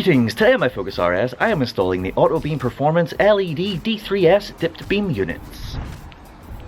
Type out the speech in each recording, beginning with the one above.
Greetings! Today on my Focus RS, I am installing the Autobeam Performance LED D3S dipped beam units.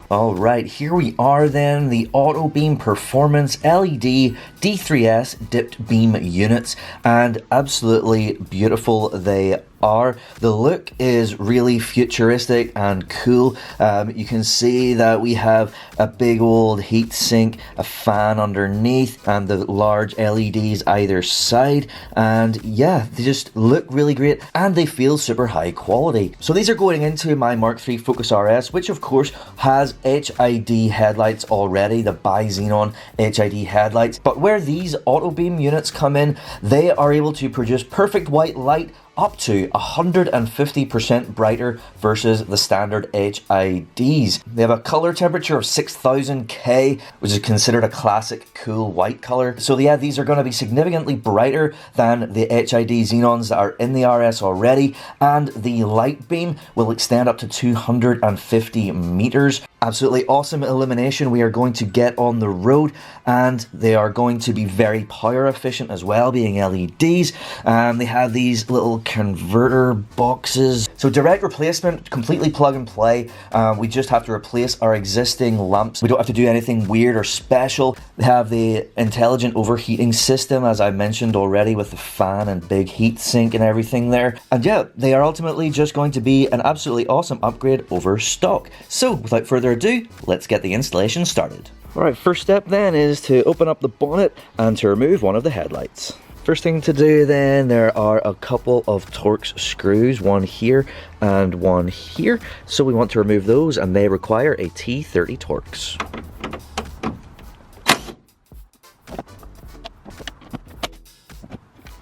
Alright, here we are then, the Autobeam Performance LED D3S dipped beam units, and absolutely beautiful they are. The look is really futuristic and cool. You can see that we have a big old heat sink, a fan underneath, and the large LEDs either side, and yeah, they just look really great and they feel super high quality. So these are going into my Mark III Focus RS, which of course has HID headlights already, the bi-xenon HID headlights, but where these Autobeam units come in, they are able to produce perfect white light up to 150% brighter versus the standard HIDs. They have a color temperature of 6000 K, which is considered a classic cool white color. So yeah, these are going to be significantly brighter than the HID xenons that are in the RS already, and the light beam will extend up to 250 meters. Absolutely awesome illumination we are going to get on the road, and they are going to be very power efficient as well, being LEDs. They have these little converter boxes. So direct replacement, completely plug and play. We just have to replace our existing lamps. We don't have to do anything weird or special. They have the intelligent overheating system, as I mentioned already, with the fan and big heat sink and everything there. And yeah, they are ultimately just going to be an absolutely awesome upgrade over stock. So without further ado, let's get the installation started. Alright, first step then is to open up the bonnet and to remove one of the headlights. First thing to do then, there are a couple of Torx screws, one here and one here. So we want to remove those, and they require a T30 Torx.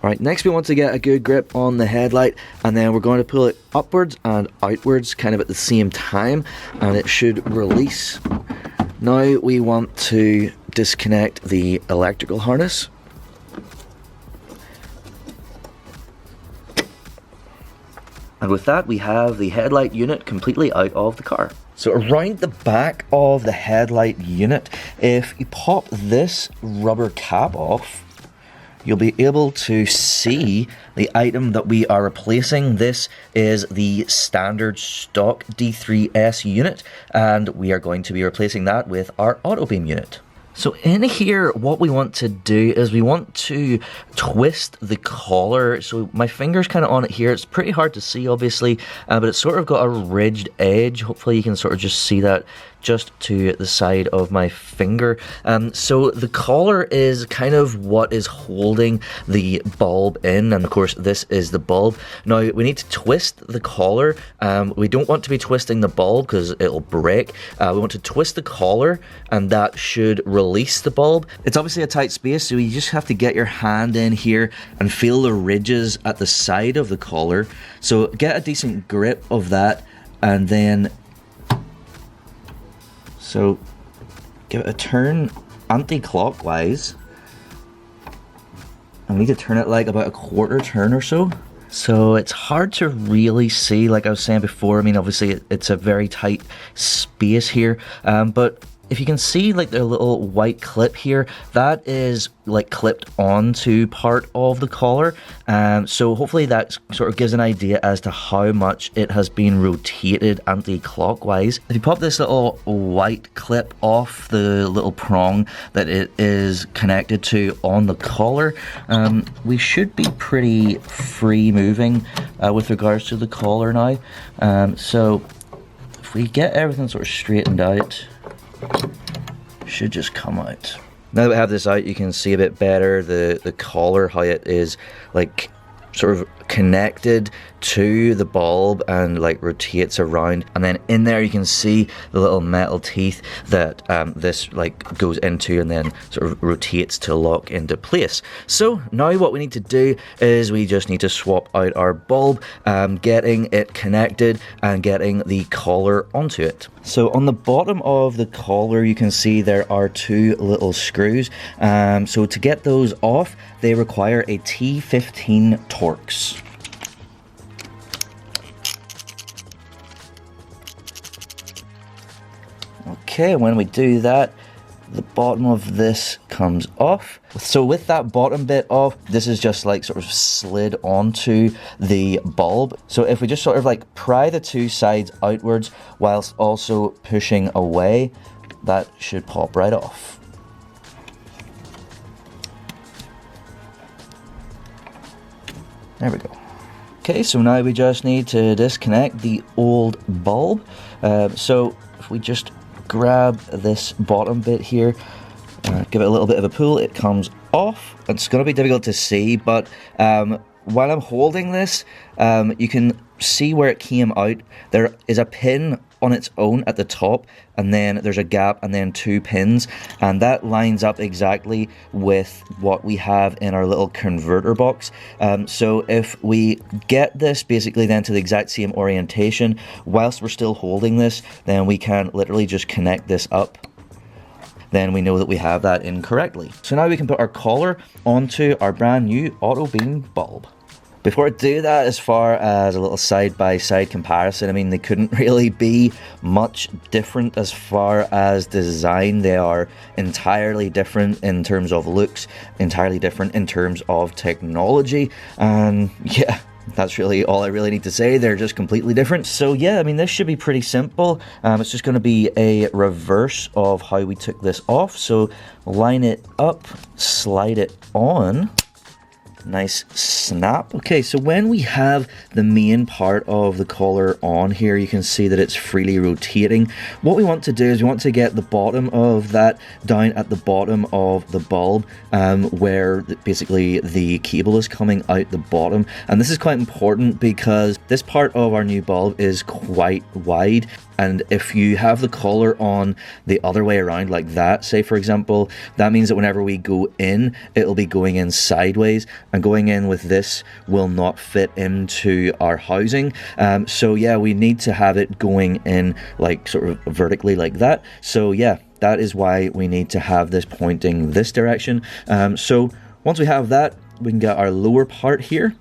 Alright, next we want to get a good grip on the headlight, and then we're going to pull it upwards and outwards kind of at the same time, and it should release. Now we want to disconnect the electrical harness. And with that, we have the headlight unit completely out of the car. So around the back of the headlight unit, if you pop this rubber cap off, you'll be able to see the item that we are replacing. This is the standard stock D3S unit, and we are going to be replacing that with our Autobeam unit. So in here, what we want to do is we want to twist the collar. So my finger's kind of on it here. It's pretty hard to see, obviously, but it's sort of got a ridged edge. Hopefully you can sort of just see that just to the side of my finger. So the collar is kind of what is holding the bulb in, and of course this is the bulb. Now we need to twist the collar. We don't want to be twisting the bulb because it'll break. We want to twist the collar, and that should release the bulb. It's obviously a tight space, so you just have to get your hand in here and feel the ridges at the side of the collar. So get a decent grip of that, and then so give it a turn anti-clockwise. And we need to turn it like about a quarter turn or so. So it's hard to really see, like I was saying before. I mean, obviously it's a very tight space here, but if you can see like the little white clip here, that is like clipped onto part of the collar. So hopefully that sort of gives an idea as to how much it has been rotated anti-clockwise. If you pop this little white clip off the little prong that it is connected to on the collar, we should be pretty free moving with regards to the collar now. So if we get everything sort of straightened out, should just come out. Now that we have this out, you can see a bit better the collar, how it is like sort of connected to the bulb and like rotates around, and then in there you can see the little metal teeth that this like goes into and then sort of rotates to lock into place. So now what we need to do is we just need to swap out our bulb, getting it connected and getting the collar onto it. So on the bottom of the collar you can see there are two little screws. So to get those off, they require a T15 Torx. Okay, when we do that, the bottom of this comes off. So with that bottom bit off, this is just like sort of slid onto the bulb. So if we just sort of like pry the two sides outwards whilst also pushing away, that should pop right off. There we go. Okay, so now we just need to disconnect the old bulb. So if we just grab this bottom bit here, give it a little bit of a pull, it comes off. It's going to be difficult to see, but while I'm holding this, you can see where it came out. There is a pin on its own at the top, and then there's a gap and then two pins, and that lines up exactly with what we have in our little converter box. So if we get this basically then to the exact same orientation whilst we're still holding this, then we can literally just connect this up. Then we know that we have that in correctly. So now we can put our collar onto our brand new Autobeam bulb. Before I do that, as far as a little side-by-side comparison, I mean, they couldn't really be much different as far as design. They are entirely different in terms of looks, entirely different in terms of technology, and yeah, that's really all I really need to say. They're just completely different. So yeah, I mean, this should be pretty simple. It's just going to be a reverse of how we took this off. So line it up, slide it on. Nice snap. Okay, so when we have the main part of the collar on here, you can see that it's freely rotating. What we want to do is we want to get the bottom of that down at the bottom of the bulb, where basically the cable is coming out the bottom. And this is quite important because this part of our new bulb is quite wide. And if you have the collar on the other way around like that, say for example, that means that whenever we go in, it'll be going in sideways, and going in with this will not fit into our housing. So yeah, we need to have it going in like sort of vertically like that. So yeah, that is why we need to have this pointing this direction. So once we have that, we can get our lower part here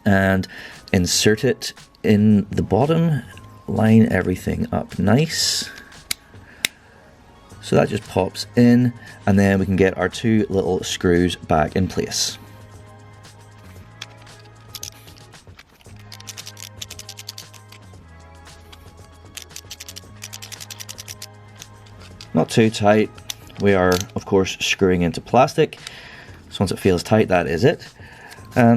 and insert it in the bottom. Line everything up nice. So that just pops in, and then we can get our two little screws back in place. Not too tight. We are, of course, screwing into plastic. So once it feels tight, that is it.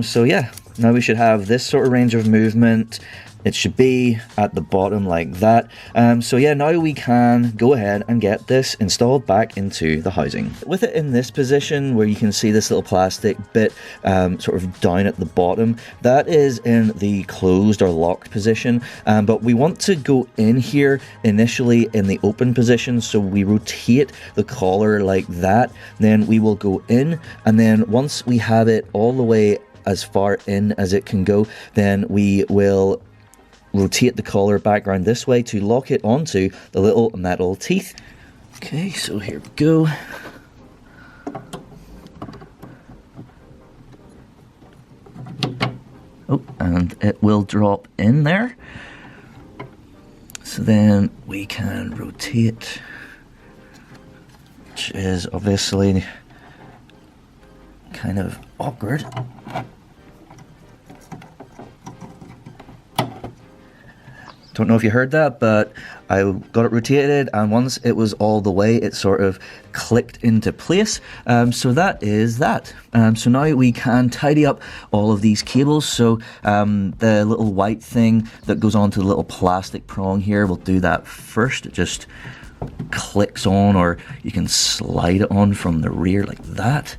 So yeah, now we should have this sort of range of movement. It should be at the bottom like that. So yeah, now we can go ahead and get this installed back into the housing. With it in this position where you can see this little plastic bit sort of down at the bottom, that is in the closed or locked position. But we want to go in here initially in the open position. So we rotate the collar like that. Then we will go in, and then once we have it all the way as far in as it can go, then we will rotate the collar back around this way to lock it onto the little metal teeth. Okay, so here we go. Oh, and it will drop in there. So then we can rotate, which is obviously kind of awkward. Don't know if you heard that, but I got it rotated, and once it was all the way, it sort of clicked into place. So that is that. So now we can tidy up all of these cables. So the little white thing that goes onto the little plastic prong here, we'll do that first. It just clicks on, or you can slide it on from the rear like that.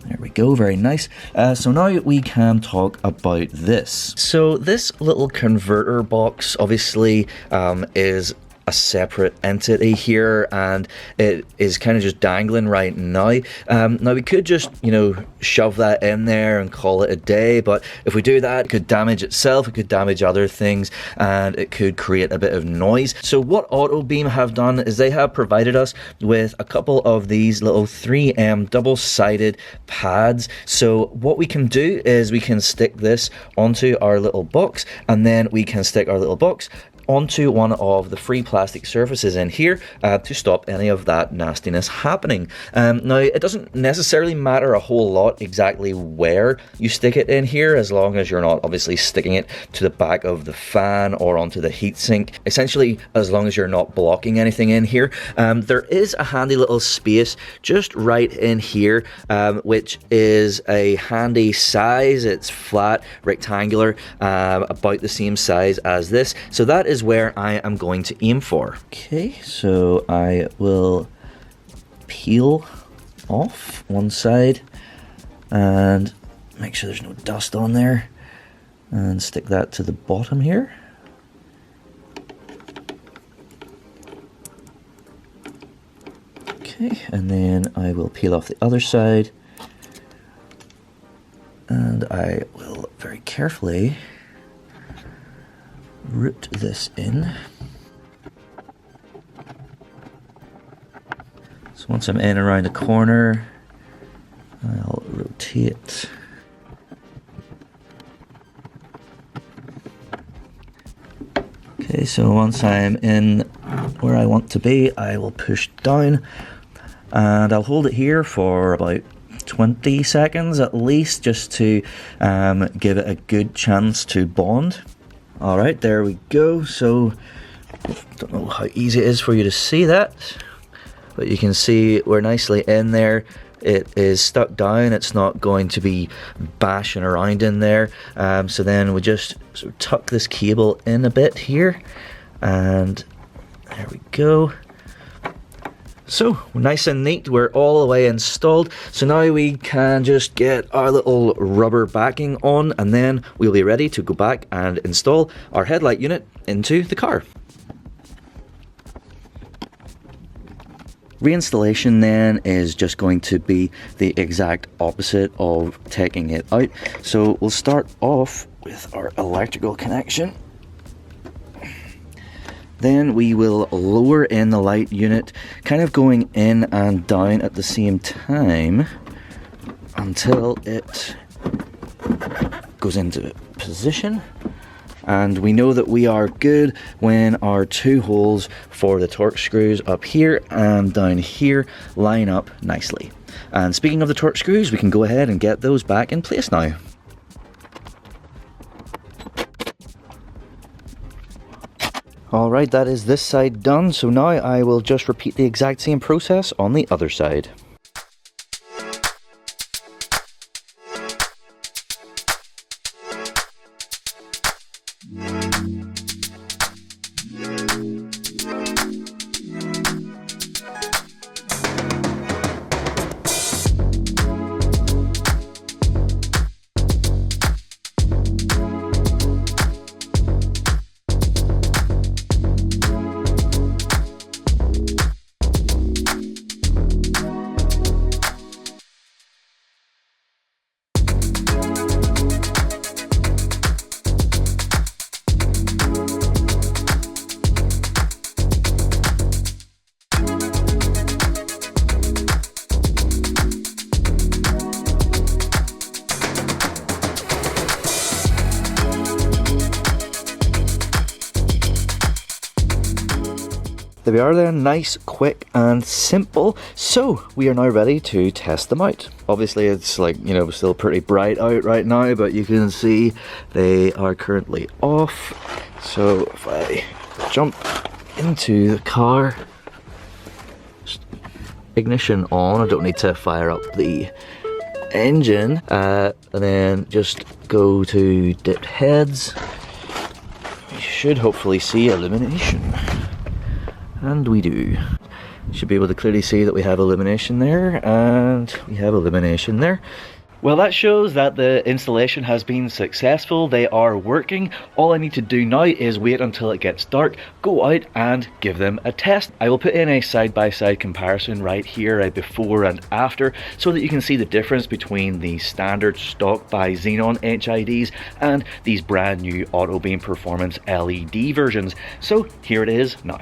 There we go, very nice. So now we can talk about this. So this little converter box obviously is a separate entity here, and it is kind of just dangling right now. Now we could just, you know, shove that in there and call it a day, but if we do that, it could damage itself, it could damage other things, and it could create a bit of noise. So what Autobeam have done is they have provided us with a couple of these little 3M double-sided pads. So what we can do is we can stick this onto our little box, and then we can stick our little box onto one of the free plastic surfaces in here to stop any of that nastiness happening. Now, it doesn't necessarily matter a whole lot exactly where you stick it in here, as long as you're not obviously sticking it to the back of the fan or onto the heatsink. Essentially, as long as you're not blocking anything in here. There is a handy little space just right in here, which is a handy size. It's flat, rectangular, about the same size as this. So that is where I am going to aim for. Okay, so I will peel off one side and make sure there's no dust on there, and stick that to the bottom here. Okay, and then I will peel off the other side, and I will very carefully root this in. So once I'm in around the corner, I'll rotate. Okay, so once I'm in where I want to be, I will push down, and I'll hold it here for about 20 seconds at least, just to give it a good chance to bond. Alright, there we go. So, don't know how easy it is for you to see that, but you can see we're nicely in there. It is stuck down, it's not going to be bashing around in there. So then we just sort of tuck this cable in a bit here, and there we go. So, nice and neat, we're all the way installed. So now we can just get our little rubber backing on, and then we'll be ready to go back and install our headlight unit into the car. Reinstallation then is just going to be the exact opposite of taking it out. So we'll start off with our electrical connection. Then we will lower in the light unit, kind of going in and down at the same time until it goes into position. And we know that we are good when our two holes for the torque screws up here and down here line up nicely. And speaking of the torque screws, we can go ahead and get those back in place now. Alright, that is this side done, so now I will just repeat the exact same process on the other side. There we are then, nice, quick and simple. So we are now ready to test them out. Obviously it's like, you know, still pretty bright out right now, but you can see they are currently off. So if I jump into the car, ignition on, I don't need to fire up the engine, and then just go to dipped heads. You should hopefully see illumination. And we do. You should be able to clearly see that we have illumination there, and we have illumination there. Well, that shows that the installation has been successful. They are working. All I need to do now is wait until it gets dark, go out and give them a test. I will put in a side-by-side comparison right here, a before and after, so that you can see the difference between the standard stock bi-xenon HIDs and these brand new Autobeam Performance LED versions. So here it is now.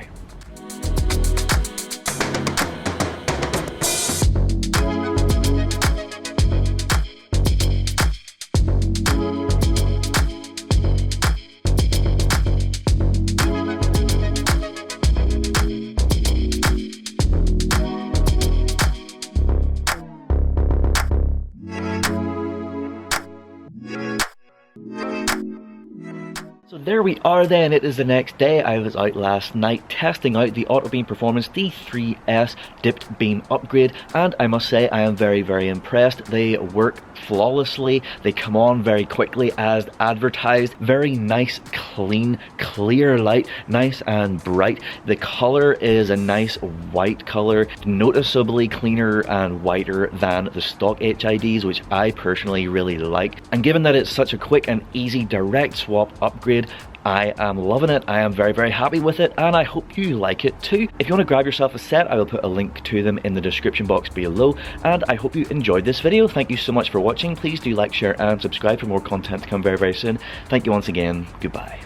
There we are then, it is the next day. I was out last night testing out the Autobeam Performance D3S dipped beam upgrade, and I must say I am very impressed. They work flawlessly, they come on very quickly as advertised. Very nice, clean, clear light, nice and bright. The color is a nice white color, noticeably cleaner and whiter than the stock HIDs, which I personally really like. And given that it's such a quick and easy direct swap upgrade, I am loving it. I am very happy with it, and I hope you like it too. If you want to grab yourself a set, I will put a link to them in the description box below, and I hope you enjoyed this video. Thank you so much for watching. Please do like, share and subscribe for more content to come very soon. Thank you once again. Goodbye.